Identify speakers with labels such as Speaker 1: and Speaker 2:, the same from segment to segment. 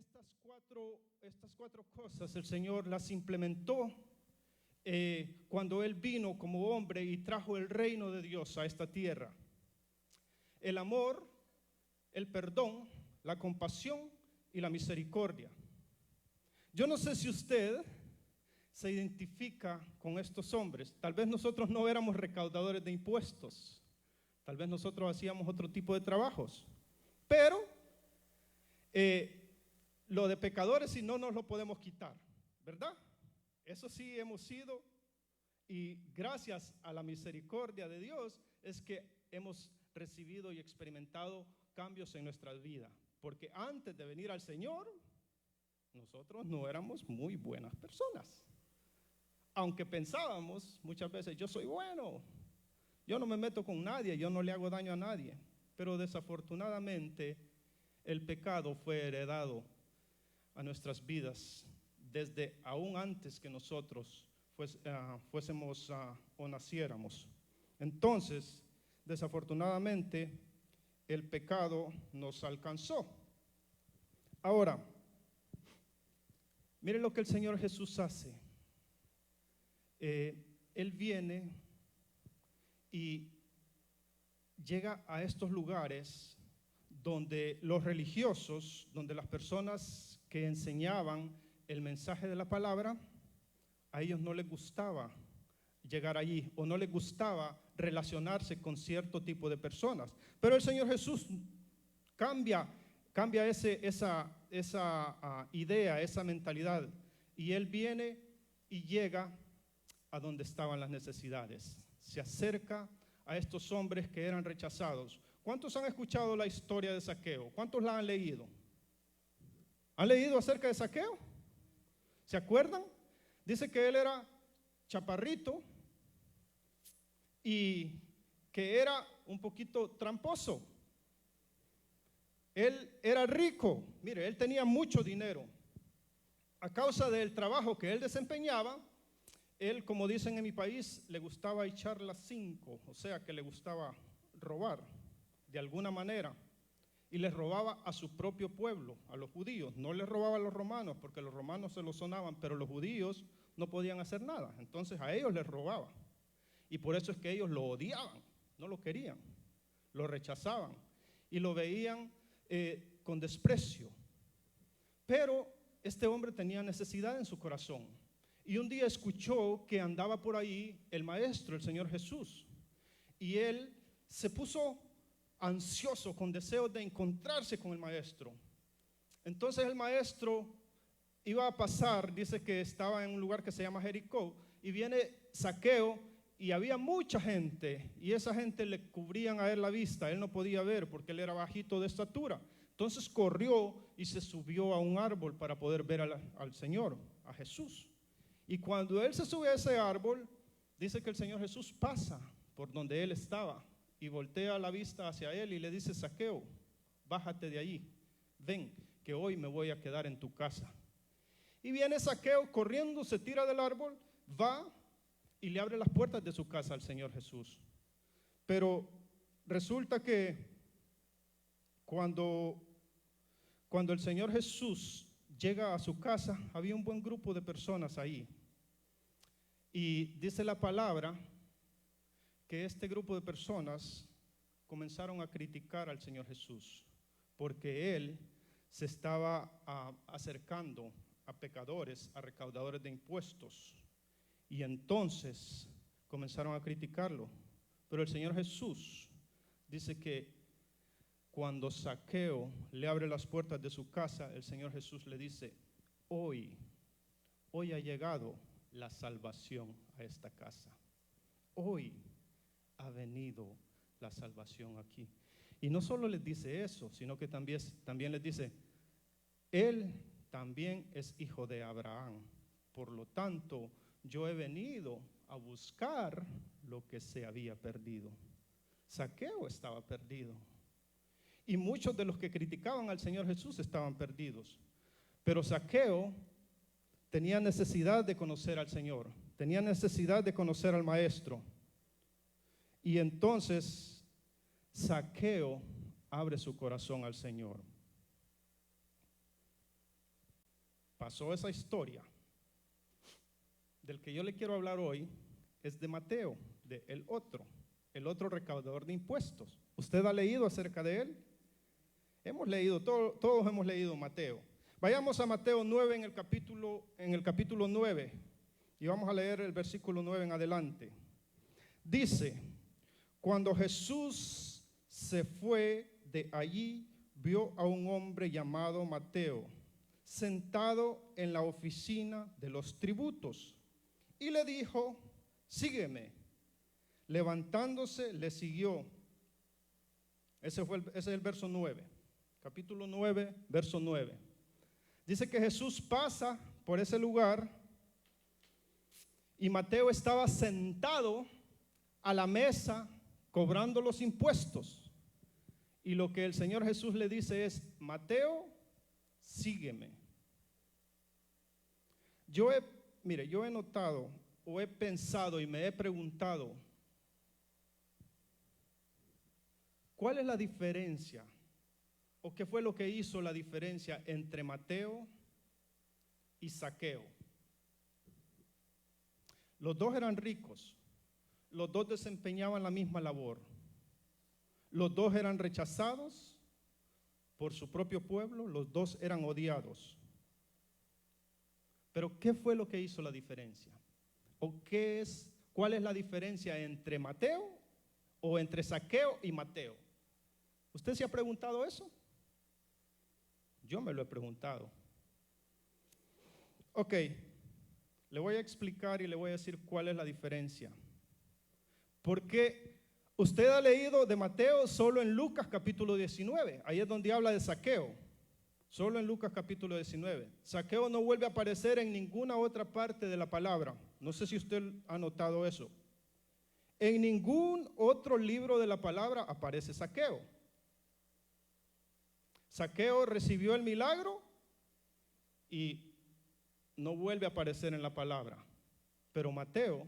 Speaker 1: estas cuatro cosas el Señor las implementó cuando Él vino como hombre y trajo el reino de Dios a esta tierra. El amor, el perdón, la compasión y la misericordia. Yo no sé si usted se identifica con estos hombres. Tal vez nosotros no éramos recaudadores de impuestos. Tal vez nosotros hacíamos otro tipo de trabajos. Pero lo de pecadores sí no nos lo podemos quitar, ¿verdad? Eso sí hemos sido, y gracias a la misericordia de Dios es que hemos recibido y experimentado cambios en nuestra vida. Porque antes de venir al Señor, nosotros no éramos muy buenas personas. Aunque pensábamos muchas veces, yo soy bueno, yo no me meto con nadie, yo no le hago daño a nadie. Pero desafortunadamente el pecado fue heredado a nuestras vidas desde aún antes que nosotros fuésemos o naciéramos. Entonces, desafortunadamente, el pecado nos alcanzó. Ahora, miren lo que el Señor Jesús hace. Él viene y llega a estos lugares donde los religiosos, donde las personas que enseñaban el mensaje de la palabra, a ellos no les gustaba llegar allí o no les gustaba relacionarse con cierto tipo de personas. Pero el Señor Jesús cambia esa idea, esa mentalidad, y Él viene y llega a donde estaban las necesidades. Se acerca a estos hombres que eran rechazados. ¿Cuántos han escuchado la historia de Zaqueo? ¿Cuántos la han leído? ¿Han leído acerca de Zaqueo? ¿Se acuerdan? Dice que él era chaparrito y que era un poquito tramposo. Él era rico, mire, él tenía mucho dinero. A causa del trabajo que él desempeñaba, él, como dicen en mi país, le gustaba echar las 5, o sea que le gustaba robar de alguna manera. Y les robaba a su propio pueblo, a los judíos. No les robaba a los romanos, porque los romanos se lo sonaban, pero los judíos no podían hacer nada. Entonces a ellos les robaba. Y por eso es que ellos lo odiaban, no lo querían, lo rechazaban y lo veían con desprecio. Pero este hombre tenía necesidad en su corazón. Y un día escuchó que andaba por ahí el maestro, el Señor Jesús. Y él se puso ansioso, con deseos de encontrarse con el maestro. Entonces el maestro iba a pasar, dice que estaba en un lugar que se llama Jericó, y viene Zaqueo, y había mucha gente, y esa gente le cubrían a él la vista, él no podía ver porque él era bajito de estatura. Entonces corrió y se subió a un árbol para poder ver al Señor, a Jesús. Y cuando él se sube a ese árbol, dice que el Señor Jesús pasa por donde él estaba y voltea la vista hacia él y le dice: Zaqueo, bájate de allí, ven, que hoy me voy a quedar en tu casa. Y viene Zaqueo corriendo, se tira del árbol, va y le abre las puertas de su casa al Señor Jesús. Pero resulta que cuando el Señor Jesús llega a su casa, había un buen grupo de personas ahí. Y dice la palabra que este grupo de personas comenzaron a criticar al Señor Jesús, porque Él se estaba acercando a pecadores, a recaudadores de impuestos. Y entonces comenzaron a criticarlo. Pero el Señor Jesús dice que cuando Zaqueo le abre las puertas de su casa, el Señor Jesús le dice: hoy ha llegado la salvación a esta casa. Hoy ha venido la salvación aquí. Y no solo les dice eso, sino que también les dice: él también es hijo de Abraham. Por lo tanto, yo he venido a buscar lo que se había perdido. Zaqueo estaba perdido. Y muchos de los que criticaban al Señor Jesús estaban perdidos. Pero Zaqueo tenía necesidad de conocer al Señor, tenía necesidad de conocer al Maestro. Y entonces Zaqueo abre su corazón al Señor. pasó esa historia. Del que yo le quiero hablar hoy es de Mateo, de el otro recaudador de impuestos. ¿Usted ha leído acerca de él? Hemos leído, todos hemos leído Mateo. Vayamos a Mateo 9 en el capítulo 9 y vamos a leer el versículo 9 en adelante. Dice, cuando Jesús se fue de allí, vio a un hombre llamado Mateo, sentado en la oficina de los tributos, y le dijo, sígueme. Levantándose, le siguió. Ese es el verso 9, capítulo 9, verso 9. Dice que Jesús pasa por ese lugar y Mateo estaba sentado a la mesa cobrando los impuestos. Y lo que el Señor Jesús le dice es, Mateo, sígueme. Yo he notado o he pensado y me he preguntado, ¿cuál es la diferencia? ¿O qué fue lo que hizo la diferencia entre Mateo y Zaqueo? Los dos eran ricos, los dos desempeñaban la misma labor, los dos eran rechazados por su propio pueblo, los dos eran odiados. Pero ¿qué fue lo que hizo la diferencia? ¿O cuál es la diferencia entre Mateo o entre Zaqueo y Mateo? ¿Usted se ha preguntado eso? Yo me lo he preguntado. Ok, le voy a explicar y le voy a decir cuál es la diferencia. Porque usted ha leído de Mateo solo en Lucas capítulo 19, ahí es donde habla de Zaqueo, solo en Lucas capítulo 19. Zaqueo no vuelve a aparecer en ninguna otra parte de la palabra. No sé si usted ha notado eso. En ningún otro libro de la palabra aparece Zaqueo. Zaqueo recibió el milagro y no vuelve a aparecer en la palabra. Pero Mateo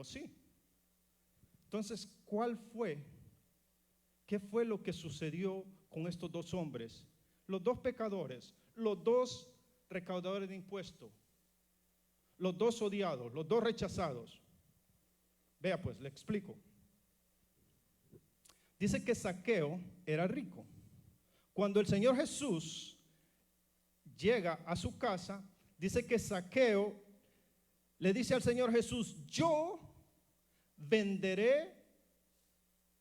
Speaker 1: sí. Entonces, ¿qué fue lo que sucedió con estos dos hombres? Los dos pecadores, los dos recaudadores de impuestos, los dos odiados, los dos rechazados. Vea pues, le explico. Dice que Zaqueo era rico. Cuando el Señor Jesús llega a su casa, dice que Zaqueo le dice al Señor Jesús, yo venderé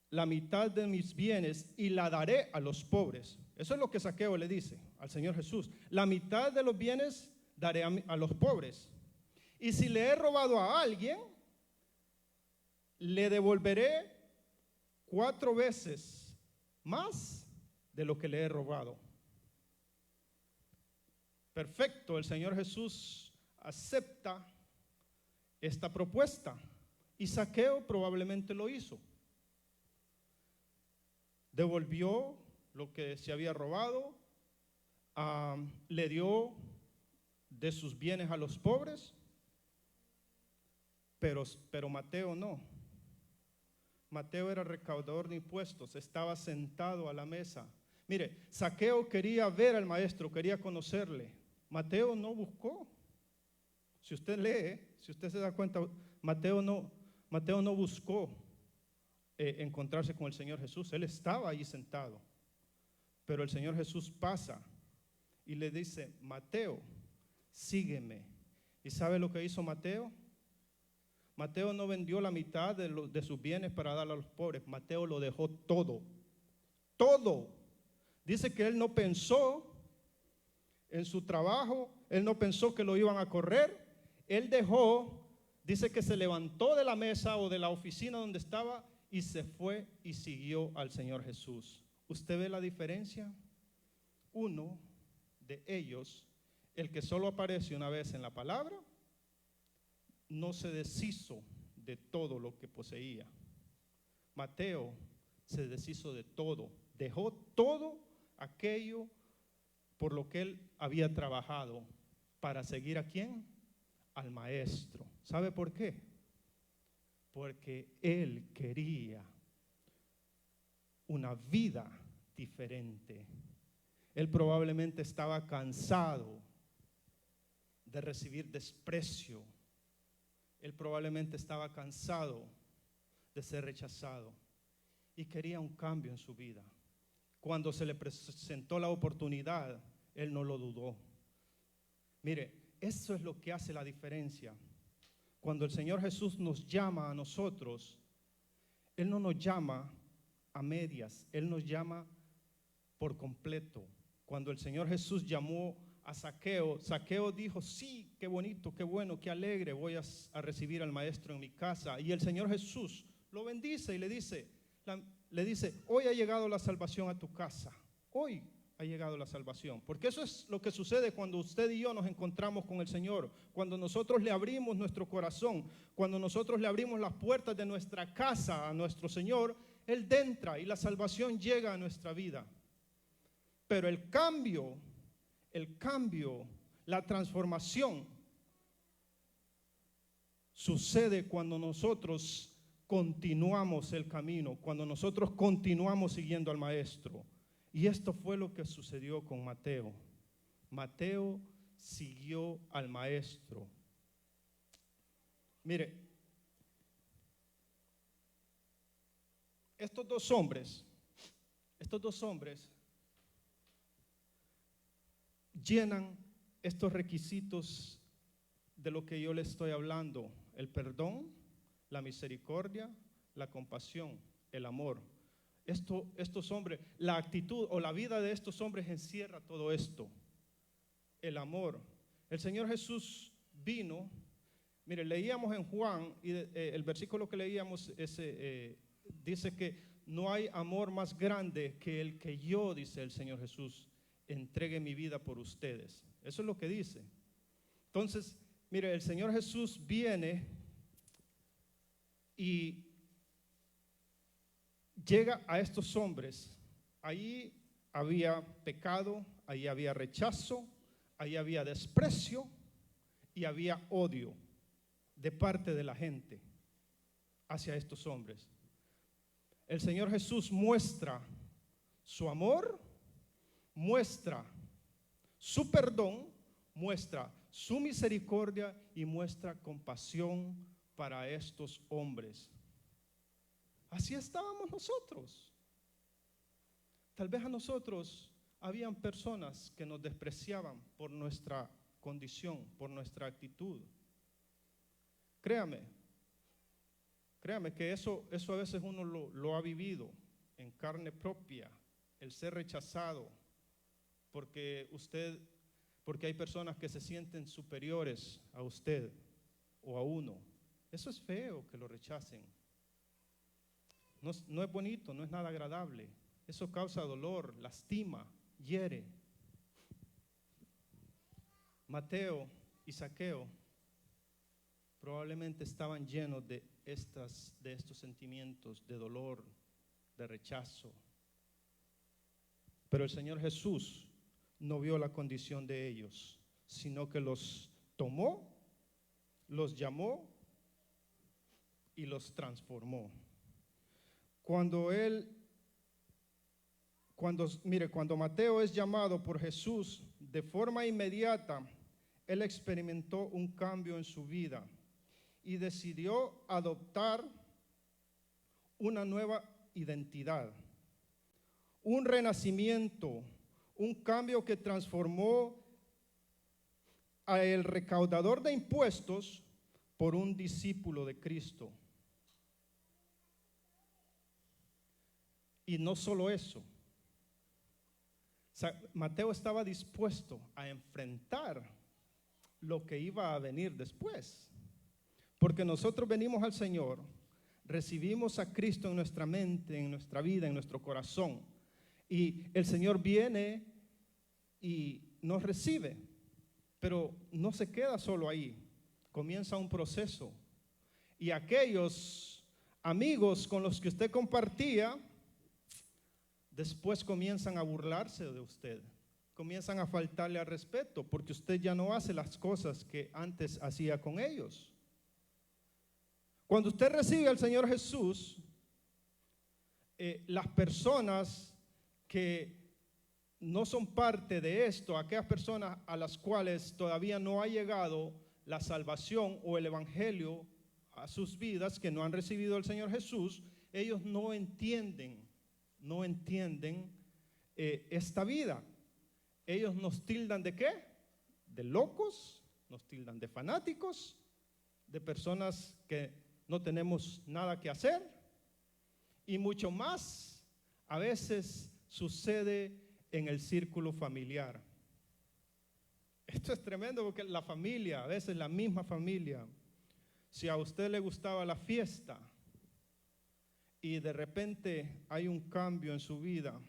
Speaker 1: la mitad de mis bienes y la daré a los pobres. Eso es lo que Zaqueo le dice al Señor Jesús. La mitad de los bienes daré a los pobres. Y si le he robado a alguien, le devolveré 4 veces más de lo que le he robado. Perfecto, el Señor Jesús acepta esta propuesta y Zaqueo probablemente lo hizo. Devolvió lo que se había robado, le dio de sus bienes a los pobres, pero Mateo no. Mateo era recaudador de impuestos, estaba sentado a la mesa. Mire, Zaqueo quería ver al maestro, quería conocerle. Mateo no buscó. Si usted lee, si usted se da cuenta, Mateo no buscó encontrarse con el Señor Jesús. Él estaba ahí sentado. Pero el Señor Jesús pasa y le dice, Mateo, sígueme. ¿Y sabe lo que hizo Mateo? Mateo no vendió la mitad de sus bienes para darle a los pobres. Mateo lo dejó todo. Todo. Dice que él no pensó en su trabajo, él no pensó que lo iban a correr. Él dice que se levantó de la mesa o de la oficina donde estaba y se fue y siguió al Señor Jesús. ¿Usted ve la diferencia? Uno de ellos, el que solo aparece una vez en la palabra, no se deshizo de todo lo que poseía. Mateo se deshizo de todo, dejó todo aquello por lo que él había trabajado para seguir ¿a quién? Al maestro. ¿Sabe por qué? Porque él quería una vida diferente. Él probablemente estaba cansado de recibir desprecio. Él probablemente estaba cansado de ser rechazado y quería un cambio en su vida. Cuando se le presentó la oportunidad, él no lo dudó. Mire, eso es lo que hace la diferencia. Cuando el Señor Jesús nos llama a nosotros, Él no nos llama a medias, Él nos llama por completo. Cuando el Señor Jesús llamó a Zaqueo, Zaqueo dijo: sí, qué bonito, qué bueno, qué alegre, voy a recibir al maestro en mi casa. Y el Señor Jesús lo bendice y le dice, hoy ha llegado la salvación a tu casa. Hoy ha llegado la salvación. Porque eso es lo que sucede cuando usted y yo nos encontramos con el Señor. Cuando nosotros le abrimos nuestro corazón, cuando nosotros le abrimos las puertas de nuestra casa a nuestro Señor, Él entra y la salvación llega a nuestra vida. Pero el cambio, la transformación sucede cuando nosotros continuamos el camino, cuando nosotros continuamos siguiendo al Maestro. Y esto fue lo que sucedió con Mateo. Mateo siguió al Maestro. Mire, estos dos hombres llenan estos requisitos de lo que yo les estoy hablando: el perdón, la misericordia, la compasión, el amor. Estos hombres, la actitud o la vida de estos hombres encierra todo esto. El amor. El Señor Jesús vino. Mire, leíamos en Juan, y el versículo que leíamos dice que no hay amor más grande que el que yo, dice el Señor Jesús, entregue mi vida por ustedes. Eso es lo que dice. Entonces, mire, el Señor Jesús viene y llega a estos hombres. Ahí había pecado, ahí había rechazo, ahí había desprecio y había odio de parte de la gente hacia estos hombres. El Señor Jesús muestra su amor, muestra su perdón, muestra su misericordia y muestra compasión para estos hombres. Así estábamos nosotros. Tal vez a nosotros habían personas que nos despreciaban por nuestra condición, por nuestra actitud. Créame que eso a veces uno lo ha vivido en carne propia, el ser rechazado, porque hay personas que se sienten superiores a usted o a uno. Eso es feo, que lo rechacen. No es bonito, no es nada agradable. Eso causa dolor, lastima, hiere. Mateo y Zaqueo probablemente estaban llenos de estos sentimientos de dolor, de rechazo. Pero el Señor Jesús no vio la condición de ellos, sino que los tomó, los llamó y los transformó. Cuando Mateo es llamado por Jesús, de forma inmediata, él experimentó un cambio en su vida y decidió adoptar una nueva identidad, un renacimiento, un cambio que transformó a el recaudador de impuestos por un discípulo de Cristo. Y no solo eso, Mateo estaba dispuesto a enfrentar lo que iba a venir después. Porque nosotros venimos al Señor, recibimos a Cristo en nuestra mente, en nuestra vida, en nuestro corazón. Y el Señor viene y nos recibe, pero no se queda solo ahí, comienza un proceso. Y aquellos amigos con los que usted compartía, después comienzan a burlarse de usted, comienzan a faltarle al respeto, porque usted ya no hace las cosas que antes hacía con ellos. Cuando usted recibe al Señor Jesús, las personas que no son parte de esto, aquellas personas a las cuales todavía no ha llegado la salvación o el evangelio a sus vidas, que no han recibido al Señor Jesús, ellos no entienden esta vida. Ellos nos tildan ¿de qué? De locos, nos tildan de fanáticos, de personas que no tenemos nada que hacer, y mucho más a veces sucede en el círculo familiar. Esto es tremendo porque la familia, a veces la misma familia, si a usted le gustaba la fiesta y de repente hay un cambio en su vida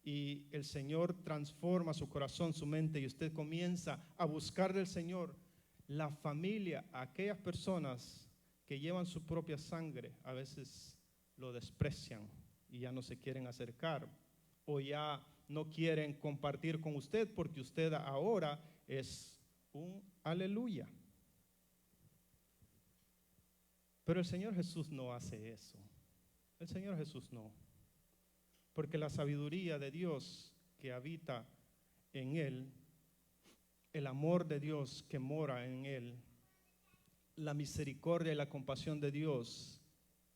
Speaker 1: y el Señor transforma su corazón, su mente, y usted comienza a buscar del Señor, la familia, aquellas personas que llevan su propia sangre, a veces lo desprecian y ya no se quieren acercar o ya no quieren compartir con usted porque usted ahora es un aleluya. Pero el Señor Jesús no hace eso. El Señor Jesús no. Porque la sabiduría de Dios que habita en Él, el amor de Dios que mora en Él, la misericordia y la compasión de Dios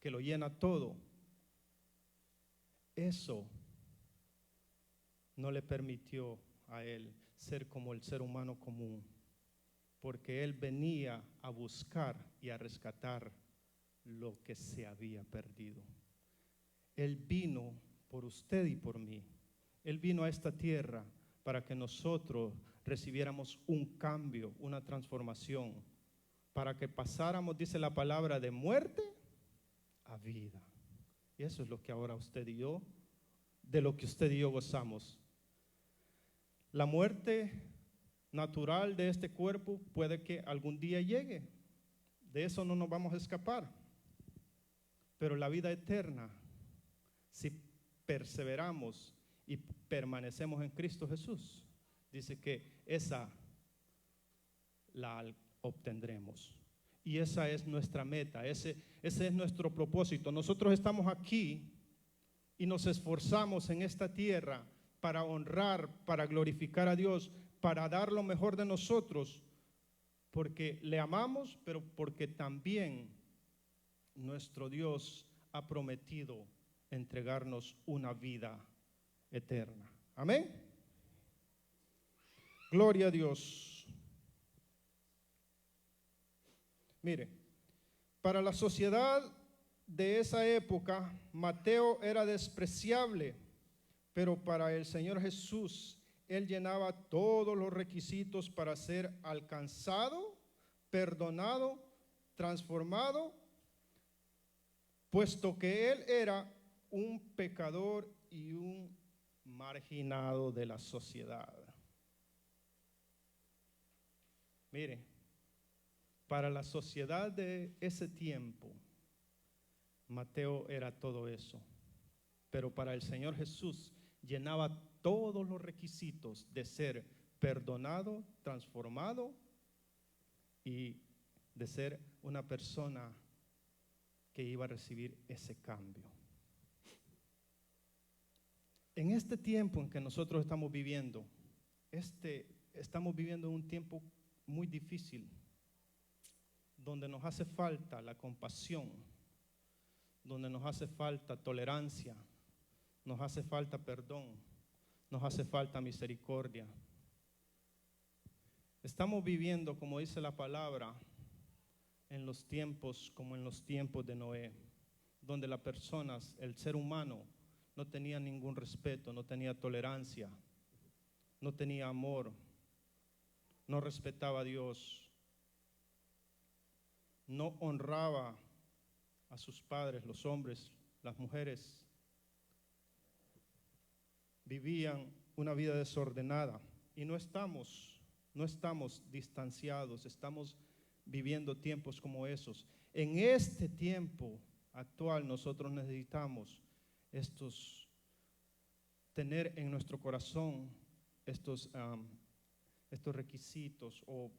Speaker 1: que lo llena todo, eso no le permitió a Él ser como el ser humano común, porque Él venía a buscar y a rescatar lo que se había perdido. Él vino por usted y por mí. Él vino a esta tierra para que nosotros recibiéramos un cambio, una transformación, para que pasáramos, dice la palabra, de muerte a vida. Y eso es lo que ahora usted y yo, de lo que usted y yo gozamos. La muerte natural de este cuerpo puede que algún día llegue. De eso no nos vamos a escapar. Pero la vida eterna, si perseveramos y permanecemos en Cristo Jesús, dice que esa la obtendremos. Y esa es nuestra meta, ese es nuestro propósito. Nosotros estamos aquí y nos esforzamos en esta tierra para honrar, para glorificar a Dios, para dar lo mejor de nosotros, porque le amamos, pero porque también nuestro Dios ha prometido entregarnos una vida eterna. Amén. Gloria a Dios. Mire, para la sociedad de esa época, Mateo era despreciable, pero para el Señor Jesús, Él llenaba todos los requisitos para ser alcanzado, perdonado, transformado, puesto que Él era un pecador y un marginado de la sociedad. Mire, para la sociedad de ese tiempo, Mateo era todo eso, pero para el Señor Jesús llenaba todos los requisitos de ser perdonado, transformado y de ser una persona que iba a recibir ese cambio. En este tiempo en que nosotros estamos viviendo, estamos viviendo un tiempo muy difícil, donde nos hace falta la compasión, donde nos hace falta tolerancia, nos hace falta perdón, nos hace falta misericordia. Estamos viviendo, como dice la palabra, en los tiempos como en los tiempos de Noé, donde las personas, el ser humano, no tenía ningún respeto, no tenía tolerancia, no tenía amor, no respetaba a Dios, no honraba a sus padres, los hombres, las mujeres. Vivían una vida desordenada y no estamos distanciados, estamos viviendo tiempos como esos. En este tiempo actual nosotros necesitamos tener en nuestro corazón estos requisitos o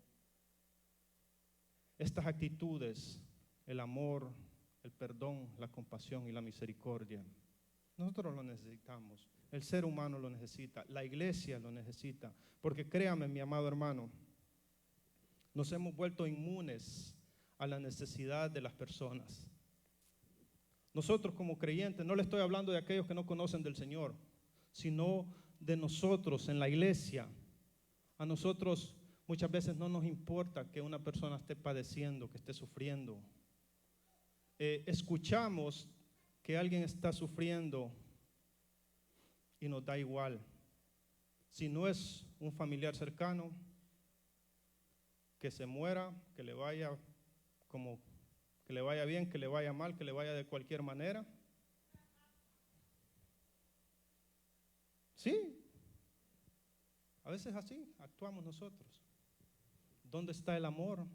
Speaker 1: estas actitudes, el amor, el perdón, la compasión y la misericordia. Nosotros lo necesitamos. El ser humano lo necesita, la iglesia lo necesita, porque créame, mi amado hermano, nos hemos vuelto inmunes a la necesidad de las personas. Nosotros como creyentes, no le estoy hablando de aquellos que no conocen del Señor, sino de nosotros en la iglesia. A nosotros muchas veces no nos importa que una persona esté padeciendo, que esté sufriendo. Escuchamos que alguien está sufriendo y nos da igual. Si no es un familiar cercano, que se muera, que le vaya bien, que le vaya mal, que le vaya de cualquier manera. Sí, a veces así actuamos nosotros. ¿Dónde está el amor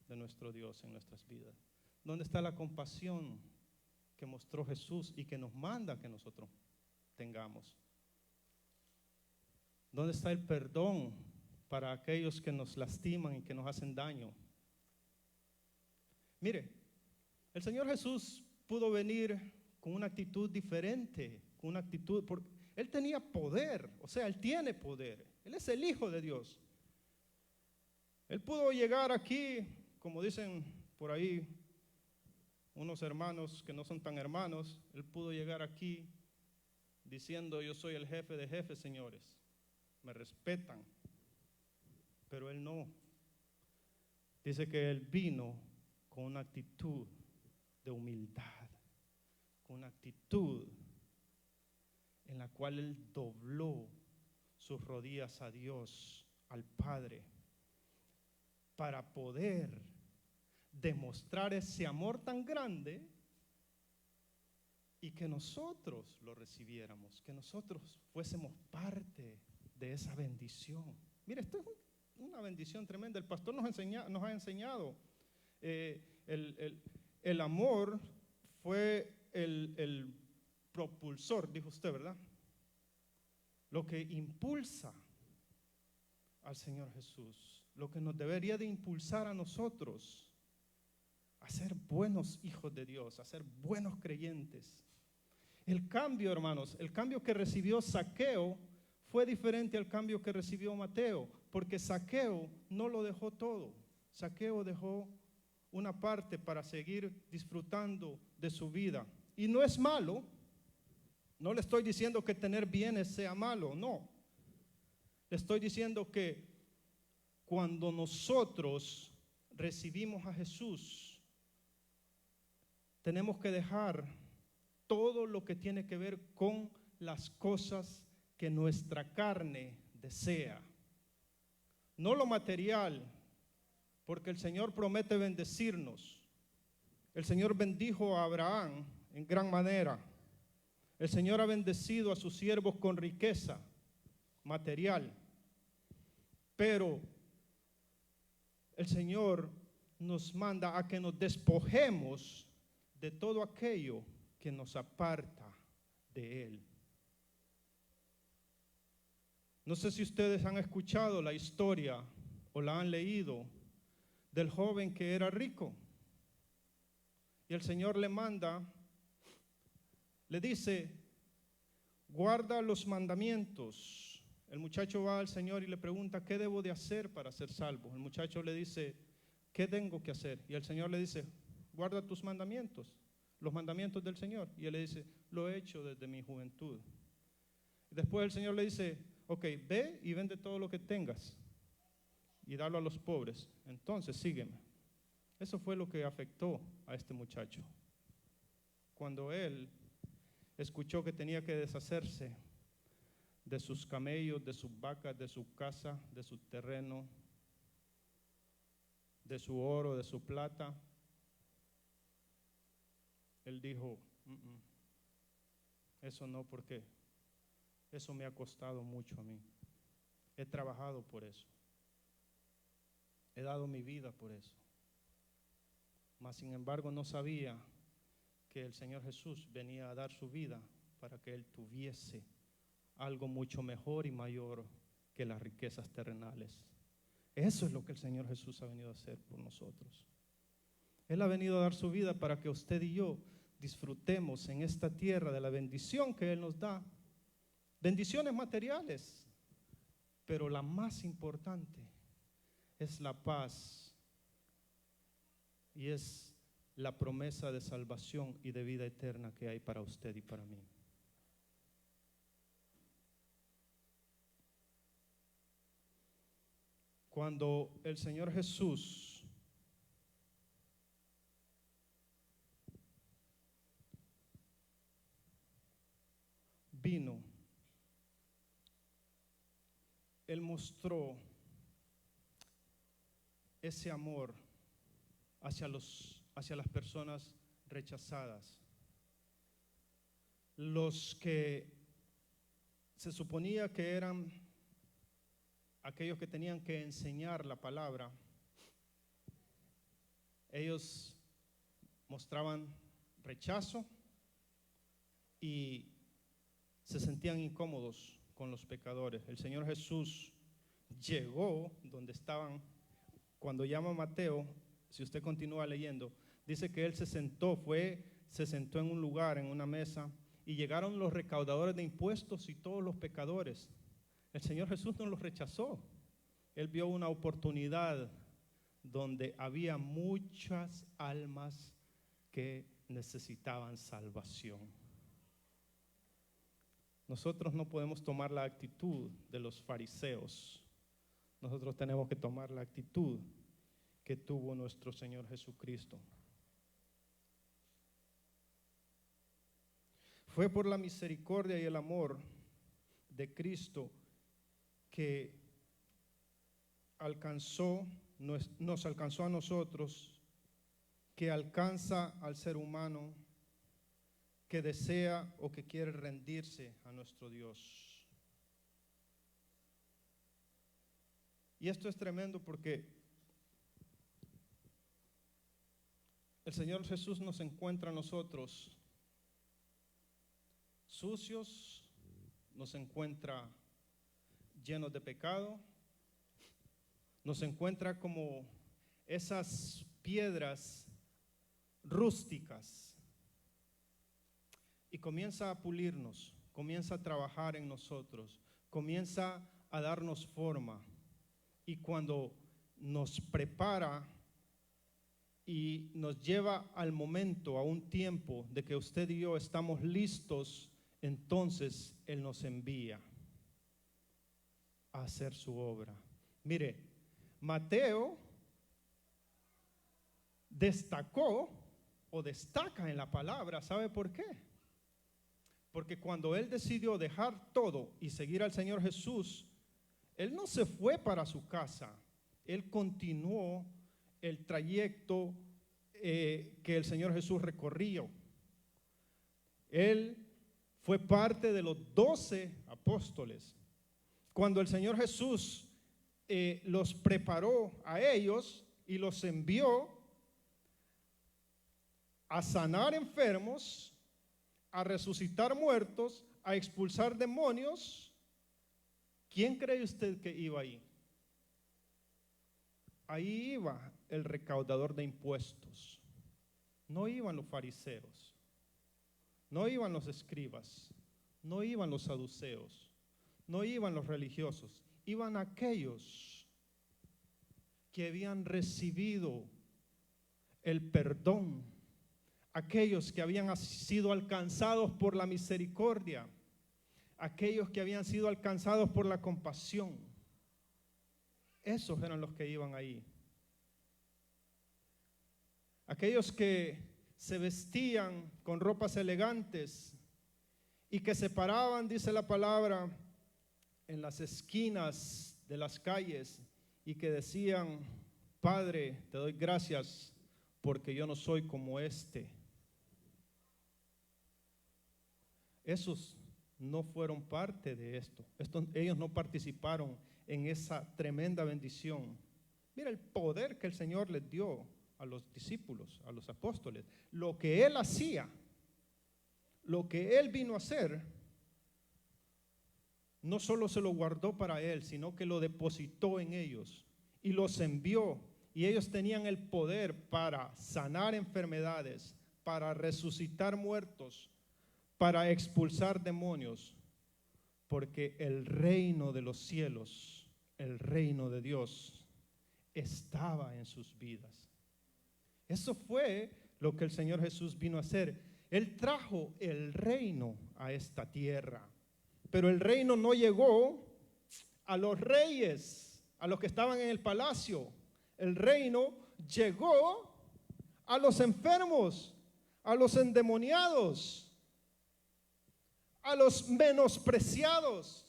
Speaker 1: de nuestro Dios en nuestras vidas? ¿Dónde está la compasión que mostró Jesús y que nos manda que nosotros tengamos? ¿Dónde está el perdón para aquellos que nos lastiman y que nos hacen daño? Mire, el Señor Jesús pudo venir con una actitud diferente, con una actitud, porque Él tenía poder, o sea, Él tiene poder, Él es el Hijo de Dios. Él pudo llegar aquí, como dicen por ahí unos hermanos que no son tan hermanos, Él pudo llegar aquí diciendo: yo soy el jefe de jefes, señores, me respetan, pero Él no. Dice que Él vino con una actitud de humildad, con una actitud en la cual Él dobló sus rodillas a Dios, al Padre, para poder demostrar ese amor tan grande y que nosotros lo recibiéramos, que nosotros fuésemos parte de esa bendición. Mire, esto es una bendición tremenda. El pastor nos ha enseñado. El amor fue el propulsor, dijo usted, ¿verdad? Lo que impulsa al Señor Jesús, lo que nos debería de impulsar a nosotros a ser buenos hijos de Dios, a ser buenos creyentes. El cambio, hermanos, el cambio que recibió Zaqueo fue diferente al cambio que recibió Mateo, porque Zaqueo no lo dejó todo. Zaqueo dejó una parte para seguir disfrutando de su vida. Y no es malo, no le estoy diciendo que tener bienes sea malo, no. Le estoy diciendo que cuando nosotros recibimos a Jesús, tenemos que dejar todo lo que tiene que ver con las cosas que nuestra carne desea. No lo material, porque el Señor promete bendecirnos. El Señor bendijo a Abraham en gran manera. El Señor ha bendecido a sus siervos con riqueza material. Pero el Señor nos manda a que nos despojemos de todo aquello que nos aparta de Él. No sé si ustedes han escuchado la historia o la han leído del joven que era rico. Y el Señor le manda, le dice: guarda los mandamientos. El muchacho va al Señor y le pregunta: ¿qué debo de hacer para ser salvo? El muchacho le dice: ¿qué tengo que hacer? Y el Señor le dice: guarda tus mandamientos, los mandamientos del Señor. Y él le dice: lo he hecho desde mi juventud. Y después el Señor le dice: ok, ve y vende todo lo que tengas y dalo a los pobres, entonces sígueme. Eso fue lo que afectó a este muchacho. Cuando él escuchó que tenía que deshacerse de sus camellos, de sus vacas, de su casa, de su terreno, de su oro, de su plata, él dijo: eso no, porque eso me ha costado mucho a mí. He trabajado por eso. He dado mi vida por eso. Mas, sin embargo, no sabía que el Señor Jesús venía a dar su vida para que él tuviese algo mucho mejor y mayor que las riquezas terrenales. Eso es lo que el Señor Jesús ha venido a hacer por nosotros. Él ha venido a dar su vida para que usted y yo disfrutemos en esta tierra de la bendición que Él nos da, bendiciones materiales, pero la más importante es la paz y es la promesa de salvación y de vida eterna que hay para usted y para mí. Cuando el Señor Jesús vino, Él mostró ese amor hacia las personas rechazadas, los que se suponía que eran aquellos que tenían que enseñar la palabra. Ellos mostraban rechazo y se sentían incómodos con los pecadores. El Señor Jesús llegó donde estaban. Cuando llama a Mateo, si usted continúa leyendo, dice que Él se sentó en un lugar, en una mesa, y llegaron los recaudadores de impuestos y todos los pecadores. El Señor Jesús no los rechazó. Él vio una oportunidad donde había muchas almas que necesitaban salvación. Nosotros no podemos tomar la actitud de los fariseos. Nosotros tenemos que tomar la actitud que tuvo nuestro Señor Jesucristo. Fue por la misericordia y el amor de Cristo que nos alcanzó a nosotros, que alcanza al ser humano que desea o que quiere rendirse a nuestro Dios. Y esto es tremendo porque el Señor Jesús nos encuentra a nosotros sucios, nos encuentra llenos de pecado, nos encuentra como esas piedras rústicas y comienza a pulirnos, comienza a trabajar en nosotros, comienza a darnos forma, y cuando nos prepara y nos lleva al momento, a un tiempo de que usted y yo estamos listos, entonces Él nos envía a hacer su obra. Mire, Mateo destacó o destaca en la palabra, ¿sabe por qué? Porque cuando él decidió dejar todo y seguir al Señor Jesús, él no se fue para su casa, él continuó el trayecto que el Señor Jesús recorrió. Él fue parte de los 12 apóstoles. Cuando el Señor Jesús los preparó a ellos y los envió a sanar enfermos, a resucitar muertos, a expulsar demonios, ¿quién cree usted que iba ahí? Ahí iba el recaudador de impuestos. No iban los fariseos, no iban los escribas, no iban los saduceos, no iban los religiosos, iban aquellos que habían recibido el perdón, aquellos que habían sido alcanzados por la misericordia, aquellos que habían sido alcanzados por la compasión. Esos eran los que iban ahí. Aquellos que se vestían con ropas elegantes y que se paraban, dice la palabra, en las esquinas de las calles y que decían: Padre, te doy gracias porque yo no soy como este. Esos no fueron parte de esto. Ellos no participaron en esa tremenda bendición. Mira el poder que el Señor les dio a los discípulos, a los apóstoles. Lo que Él hacía, lo que Él vino a hacer, no solo se lo guardó para Él, sino que lo depositó en ellos y los envió. Y ellos tenían el poder para sanar enfermedades, para resucitar muertos, para expulsar demonios. porque el reino de los cielos, el reino de Dios, estaba en sus vidas. Eso fue lo que el Señor Jesús vino a hacer. Él trajo el reino a esta tierra, pero el reino no llegó a los reyes, a los que estaban en el palacio. El reino llegó a los enfermos, a los endemoniados, a los menospreciados,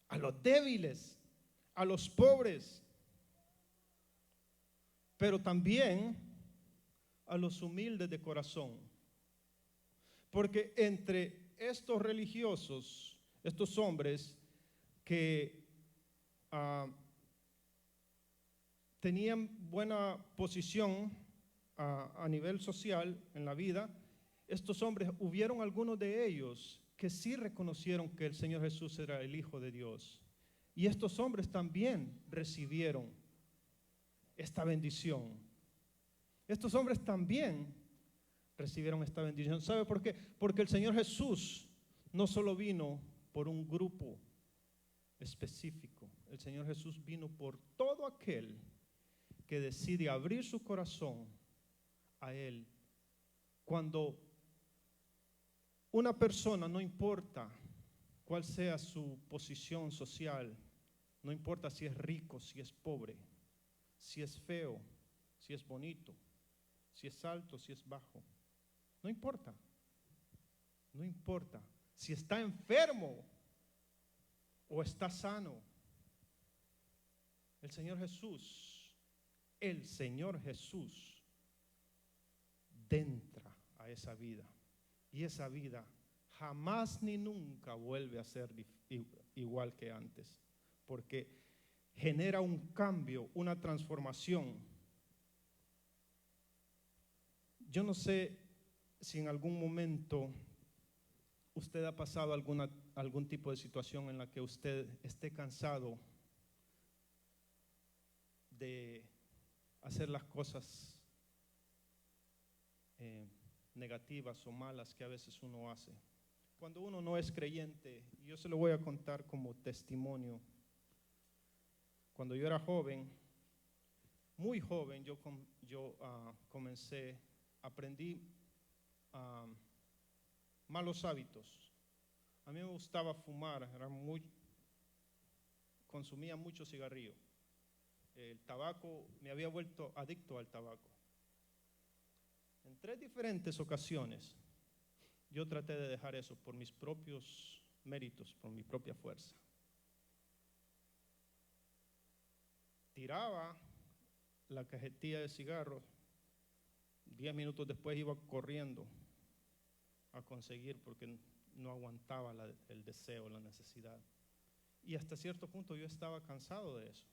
Speaker 1: a los débiles, a los pobres, pero también a los humildes de corazón. Porque entre estos religiosos, estos hombres que tenían buena posición a nivel social en la vida, estos hombres, hubieron algunos de ellos que sí reconocieron que el Señor Jesús era el Hijo de Dios. Y estos hombres también recibieron esta bendición. Estos hombres también recibieron esta bendición. ¿Sabe por qué? Porque el Señor Jesús no solo vino por un grupo específico. El Señor Jesús vino por todo aquel que decide abrir su corazón a Él. Cuando una persona, no importa cuál sea su posición social, no importa si es rico, si es pobre, si es feo, si es bonito, si es alto, si es bajo, no importa. No importa si está enfermo o está sano. El Señor Jesús entra a esa vida. Y esa vida jamás ni nunca vuelve a ser igual que antes. Porque genera un cambio, una transformación. Yo no sé si en algún momento usted ha pasado algún tipo de situación en la que usted esté cansado de hacer las cosas negativas o malas que a veces uno hace. Cuando uno no es creyente, y yo se lo voy a contar como testimonio. Cuando yo era joven, muy joven, yo aprendí malos hábitos. A mí me gustaba fumar, consumía mucho cigarrillo. El tabaco, me había vuelto adicto al tabaco. En 3 diferentes ocasiones, yo traté de dejar eso por mis propios méritos, por mi propia fuerza. Tiraba la cajetilla de cigarros, 10 minutos después iba corriendo a conseguir porque no aguantaba el deseo, la necesidad. Y hasta cierto punto yo estaba cansado de eso.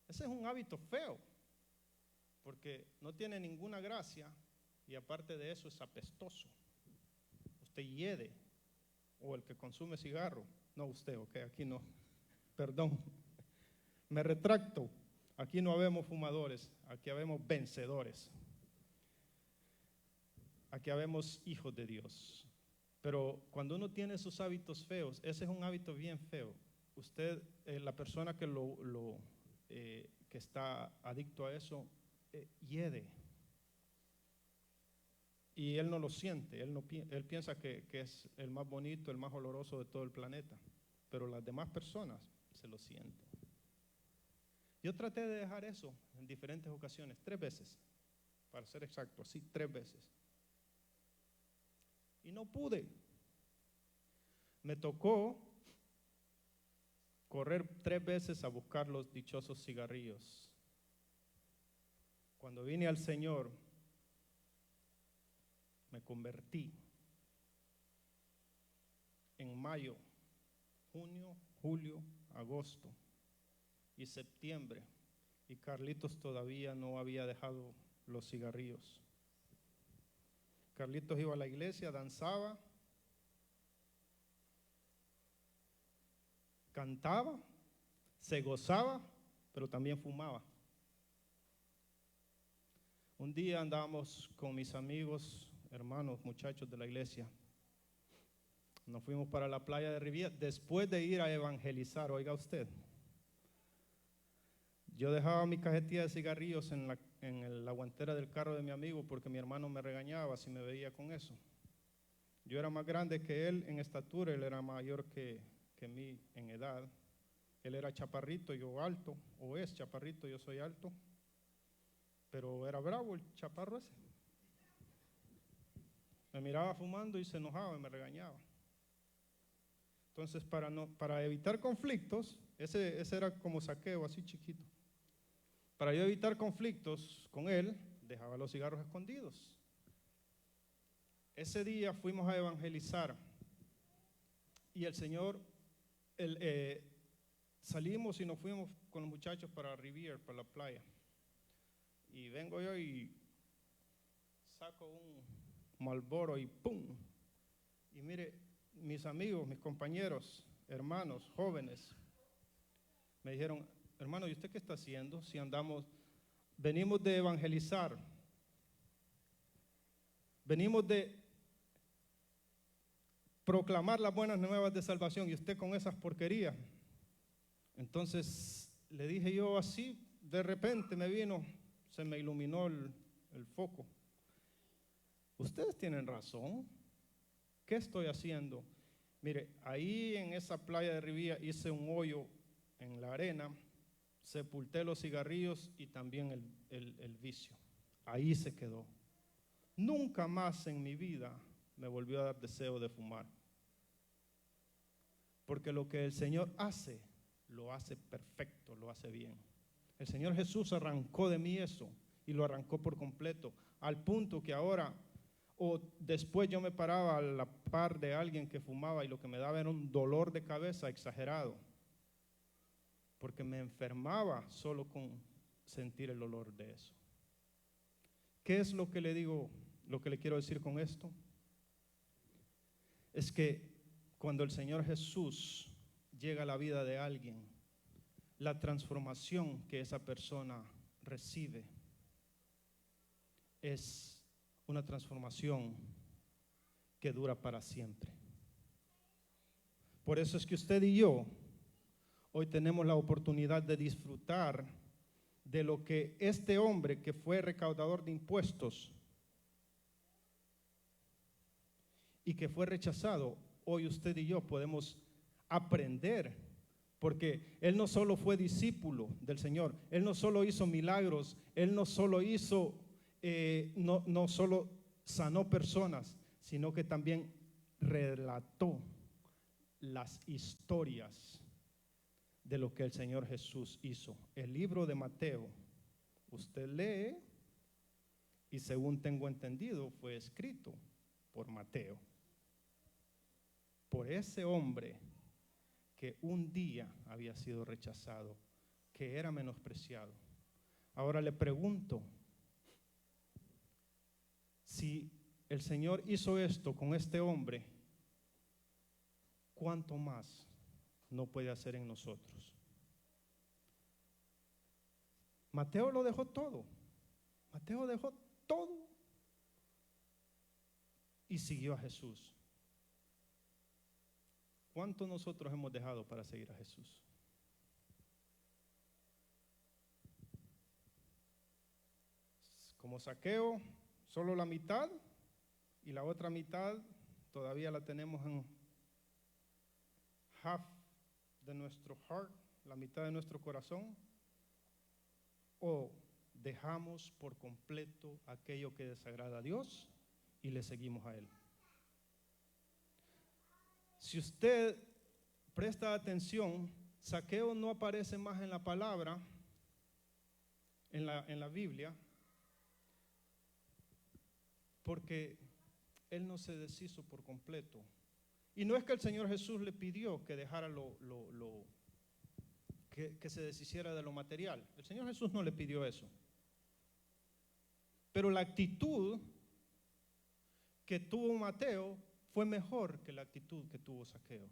Speaker 1: Ese es un hábito feo, porque no tiene ninguna gracia y aparte de eso es apestoso. Usted hiede, o el que consume cigarro, no usted, ok, aquí no, perdón, me retracto, aquí no habemos fumadores, aquí habemos vencedores, aquí habemos hijos de Dios. Pero cuando uno tiene esos hábitos feos, ese es un hábito bien feo. Usted, la persona que que está adicto a eso, hiede. Y él no lo siente, él piensa que es el más bonito, el más oloroso de todo el planeta, pero las demás personas se lo sienten. Yo traté de dejar eso en diferentes ocasiones, 3 veces, para ser exacto, así 3 veces. Y no pude. Me tocó correr 3 veces a buscar los dichosos cigarrillos. Cuando vine al Señor, me convertí en mayo, junio, julio, agosto y septiembre. Y Carlitos todavía no había dejado los cigarrillos. Carlitos iba a la iglesia, danzaba, cantaba, se gozaba, pero también fumaba. Un día andábamos con mis amigos, hermanos, muchachos de la iglesia, Nos fuimos para la playa de Riviera después de ir a evangelizar, oiga usted. Yo dejaba mi cajetilla de cigarrillos en la guantera del carro de mi amigo porque mi hermano me regañaba si me veía con eso. Yo era más grande que él en estatura, él era mayor que mí en edad. Él era chaparrito, yo alto, o es chaparrito, yo soy alto. Pero era bravo el chaparro ese. Me miraba fumando y se enojaba y me regañaba. Entonces, para evitar conflictos, ese era como Zaqueo, así chiquito. Para yo evitar conflictos con él, dejaba los cigarros escondidos. Ese día fuimos a evangelizar y el Señor, salimos y nos fuimos con los muchachos para Riviera, para la playa. Y vengo yo y saco un Marlboro y ¡pum! Y mire, mis amigos, mis compañeros, hermanos, jóvenes, me dijeron, hermano, ¿y usted qué está haciendo? Si venimos de evangelizar, venimos de proclamar las buenas nuevas de salvación y usted con esas porquerías. Entonces le dije yo así, de repente se me iluminó el foco. Ustedes tienen razón. ¿Qué estoy haciendo? Mire, ahí en esa playa de Riviera hice un hoyo en la arena, sepulté los cigarrillos y también el vicio. Ahí se quedó. Nunca más en mi vida me volvió a dar deseo de fumar. Porque lo que el Señor hace, lo hace perfecto, lo hace bien. El Señor Jesús arrancó de mí eso y lo arrancó por completo, al punto que ahora o después yo me paraba a la par de alguien que fumaba y lo que me daba era un dolor de cabeza exagerado, porque me enfermaba solo con sentir el olor de eso. ¿Qué es lo que le digo, lo que le quiero decir con esto? Es que cuando el Señor Jesús llega a la vida de alguien, la transformación que esa persona recibe es una transformación que dura para siempre. Por eso es que usted y yo hoy tenemos la oportunidad de disfrutar de lo que este hombre que fue recaudador de impuestos y que fue rechazado, hoy usted y yo podemos aprender, porque él no solo fue discípulo del Señor, él no solo hizo milagros, él no solo no solo sanó personas, sino que también relató las historias de lo que el Señor Jesús hizo. El libro de Mateo, usted lee y según tengo entendido fue escrito por Mateo, por ese hombre que un día había sido rechazado, que era menospreciado. Ahora le pregunto, si el Señor hizo esto con este hombre, ¿cuánto más no puede hacer en nosotros? Mateo lo dejó todo. Mateo dejó todo y siguió a Jesús. ¿Cuánto nosotros hemos dejado para seguir a Jesús? Como Zaqueo, solo la mitad, y la otra mitad todavía la tenemos en half de nuestro heart, la mitad de nuestro corazón, o dejamos por completo aquello que desagrada a Dios y le seguimos a Él. Si usted presta atención, Zaqueo no aparece más en la palabra, en la Biblia, porque él no se deshizo por completo. Y no es que el Señor Jesús le pidió que dejara que se deshiciera de lo material. El Señor Jesús no le pidió eso. Pero la actitud que tuvo Mateo fue mejor que la actitud que tuvo Zaqueo.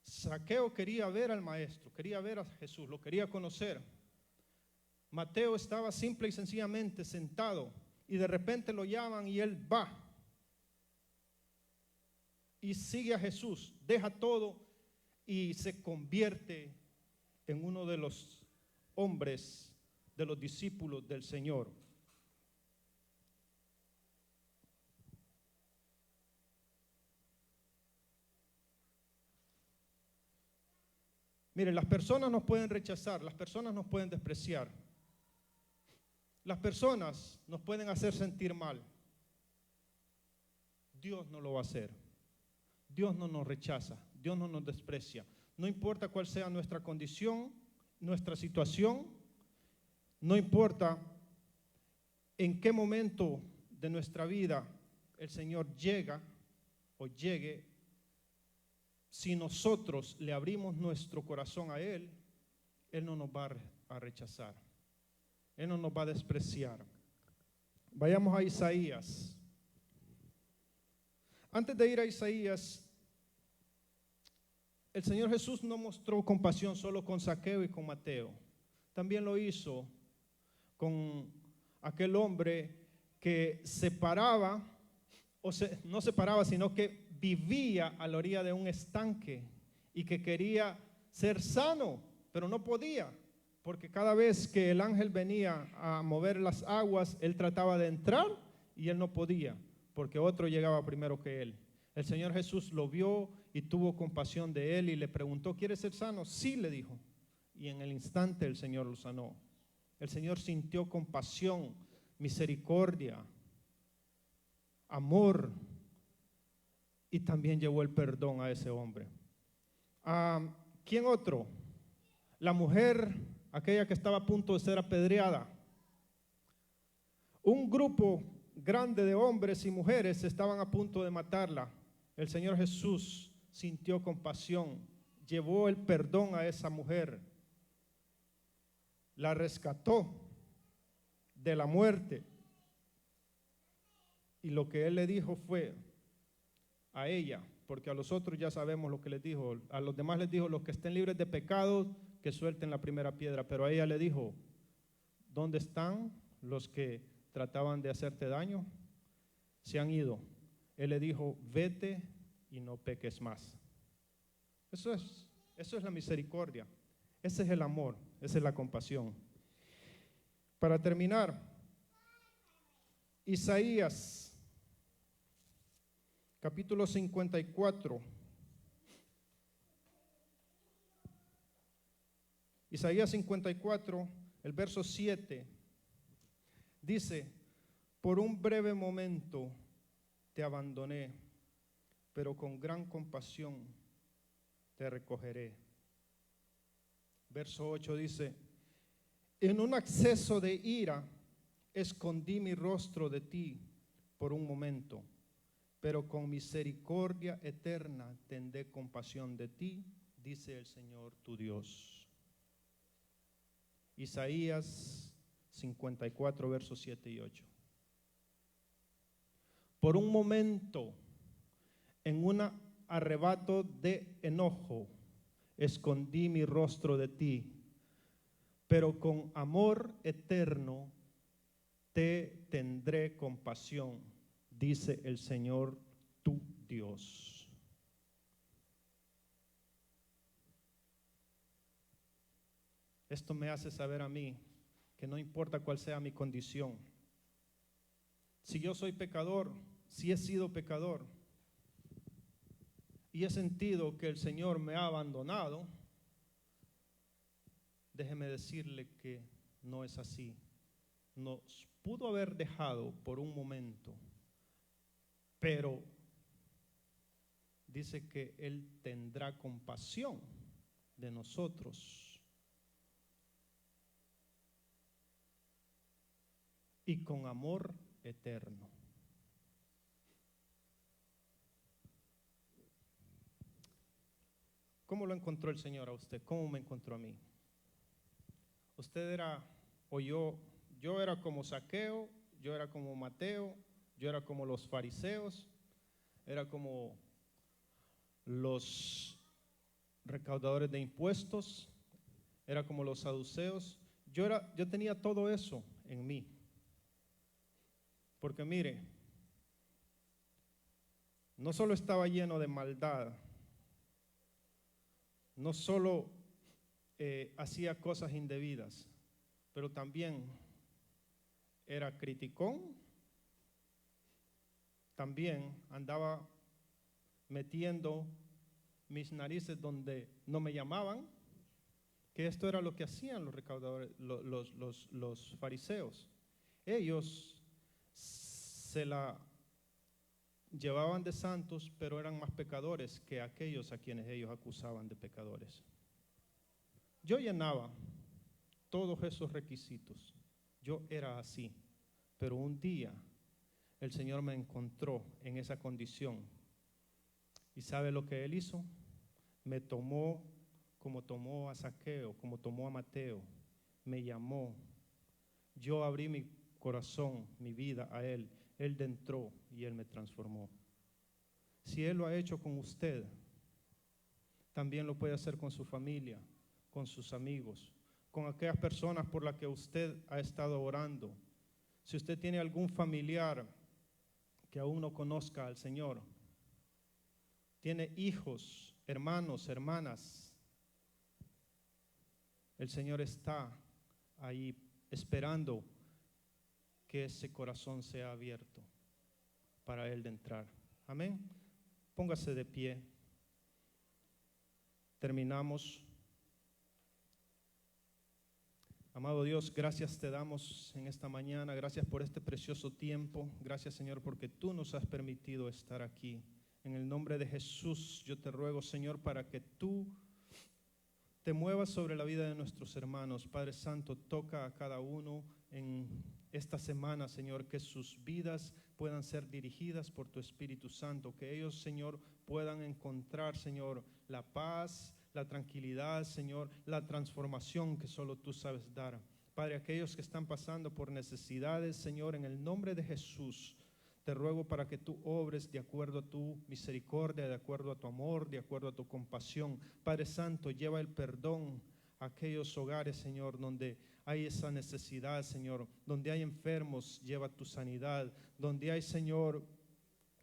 Speaker 1: Zaqueo quería ver al Maestro, quería ver a Jesús, lo quería conocer. Mateo estaba simple y sencillamente sentado y de repente lo llaman y él va. y sigue a Jesús, deja todo y se convierte en uno de los hombres, de los discípulos del Señor. Miren, las personas nos pueden rechazar, las personas nos pueden despreciar, las personas nos pueden hacer sentir mal. Dios no lo va a hacer. Dios no nos rechaza, Dios no nos desprecia. No importa cuál sea nuestra condición, nuestra situación, no importa en qué momento de nuestra vida el Señor llega o llegue, si nosotros le abrimos nuestro corazón a Él, Él no nos va a rechazar, Él no nos va a despreciar. Vayamos a Isaías. Antes de ir a Isaías, el Señor Jesús no mostró compasión solo con Zaqueo y con Mateo. También lo hizo con aquel hombre que no se paraba, sino que vivía a la orilla de un estanque y que quería ser sano, pero no podía, porque cada vez que el ángel venía a mover las aguas, él trataba de entrar y él no podía, porque otro llegaba primero que él. El Señor Jesús lo vio y tuvo compasión de él y le preguntó, ¿quieres ser sano? Sí, le dijo. Y en el instante el Señor lo sanó. El Señor sintió compasión, misericordia, amor, y también llevó el perdón a ese hombre. ¿Quién otro? La mujer, aquella que estaba a punto de ser apedreada. Un grupo grande de hombres y mujeres estaban a punto de matarla. El Señor Jesús sintió compasión, llevó el perdón a esa mujer, la rescató de la muerte. Y lo que Él le dijo fue a ella, porque a los otros ya sabemos lo que les dijo, a los demás les dijo, los que estén libres de pecado, que suelten la primera piedra, pero a ella le dijo, ¿dónde están los que trataban de hacerte daño? Se han ido. Él le dijo, vete y no peques más. Eso es la misericordia, ese es el amor, esa es la compasión. Para terminar, Isaías capítulo 54. Isaías 54, el verso 7, dice, por un breve momento te abandoné, pero con gran compasión te recogeré. Verso 8 dice, en un acceso de ira escondí mi rostro de ti por un momento, pero con misericordia eterna tendré compasión de ti, dice el Señor tu Dios. Isaías 54, versos 7 y 8. Por un momento, en un arrebato de enojo, escondí mi rostro de ti, pero con amor eterno te tendré compasión, dice el Señor tu Dios. Esto me hace saber a mí que no importa cuál sea mi condición. Si yo soy pecador, si he sido pecador y he sentido que el Señor me ha abandonado, déjeme decirle que no es así. Nos pudo haber dejado por un momento, pero dice que Él tendrá compasión de nosotros. Y con amor eterno. ¿Cómo lo encontró el Señor a usted? ¿Cómo me encontró a mí? Usted era, o yo era como Zaqueo, yo era como Mateo, yo era como los fariseos, era como los recaudadores de impuestos, era como los saduceos. Yo tenía todo eso en mí. Porque mire, no solo estaba lleno de maldad, no solo hacía cosas indebidas, pero también era criticón, también andaba metiendo mis narices donde no me llamaban, que esto era lo que hacían los recaudadores, los fariseos. Ellos se la llevaban de santos, pero eran más pecadores que aquellos a quienes ellos acusaban de pecadores. Yo llenaba todos esos requisitos. Yo era así, pero un día el Señor me encontró en esa condición. ¿Y sabe lo que Él hizo? Me tomó como tomó a Zaqueo, como tomó a Mateo. Me llamó. Yo abrí mi corazón, mi vida a Él. Él entró y Él me transformó. Si Él lo ha hecho con usted, también lo puede hacer con su familia, con sus amigos, con aquellas personas por las que usted ha estado orando. Si usted tiene algún familiar que aún no conozca al Señor, tiene hijos, hermanos, hermanas, el Señor está ahí esperando que ese corazón sea abierto para Él de entrar. Amén. Póngase de pie. Terminamos. Amado Dios, gracias te damos en esta mañana. Gracias por este precioso tiempo. Gracias, Señor, porque tú nos has permitido estar aquí. En el nombre de Jesús, yo te ruego, Señor, para que tú te muevas sobre la vida de nuestros hermanos. Padre Santo, toca a cada uno en esta semana, Señor, que sus vidas puedan ser dirigidas por tu Espíritu Santo, que ellos, Señor, puedan encontrar, Señor, la paz, la tranquilidad, Señor, la transformación que solo tú sabes dar. Padre, aquellos que están pasando por necesidades, Señor, en el nombre de Jesús, te ruego para que tú obres de acuerdo a tu misericordia, de acuerdo a tu amor, de acuerdo a tu compasión. Padre Santo, lleva el perdón a aquellos hogares, Señor, donde hay esa necesidad, Señor, donde hay enfermos, lleva tu sanidad, donde hay, Señor,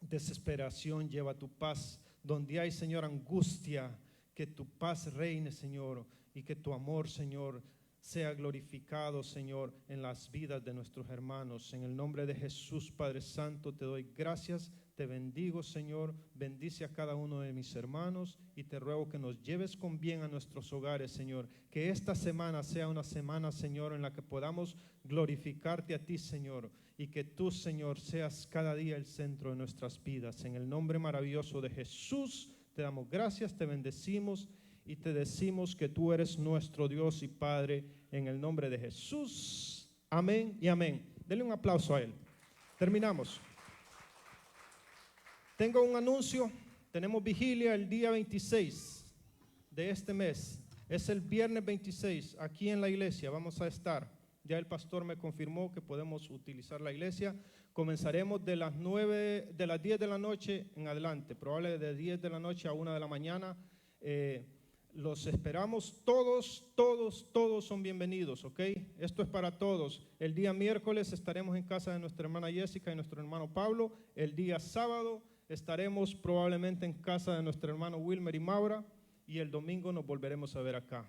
Speaker 1: desesperación, lleva tu paz, donde hay, Señor, angustia, que tu paz reine, Señor, y que tu amor, Señor, sea glorificado, Señor, en las vidas de nuestros hermanos. En el nombre de Jesús, Padre Santo, te doy gracias, te bendigo, Señor. Bendice a cada uno de mis hermanos y te ruego que nos lleves con bien a nuestros hogares, Señor. Que esta semana sea una semana, Señor, en la que podamos glorificarte a ti, Señor, y que tú, Señor, seas cada día el centro de nuestras vidas. En el nombre maravilloso de Jesús, te damos gracias, te bendecimos y te decimos que tú eres nuestro Dios y Padre, en el nombre de Jesús. Amén y amén. Denle un aplauso a Él. Terminamos. Tengo un anuncio. Tenemos vigilia el día 26 de este mes. Es el viernes 26, aquí en la iglesia. Vamos a estar. Ya el pastor me confirmó que podemos utilizar la iglesia. Comenzaremos de las 10 de la noche en adelante. Probablemente de 10 de la noche a 1 de la mañana. Los esperamos, todos son bienvenidos, ¿ok? Esto es para todos. El día miércoles estaremos en casa de nuestra hermana Jessica y nuestro hermano Pablo. El día sábado estaremos probablemente en casa de nuestro hermano Wilmer y Maura. Y el domingo nos volveremos a ver acá.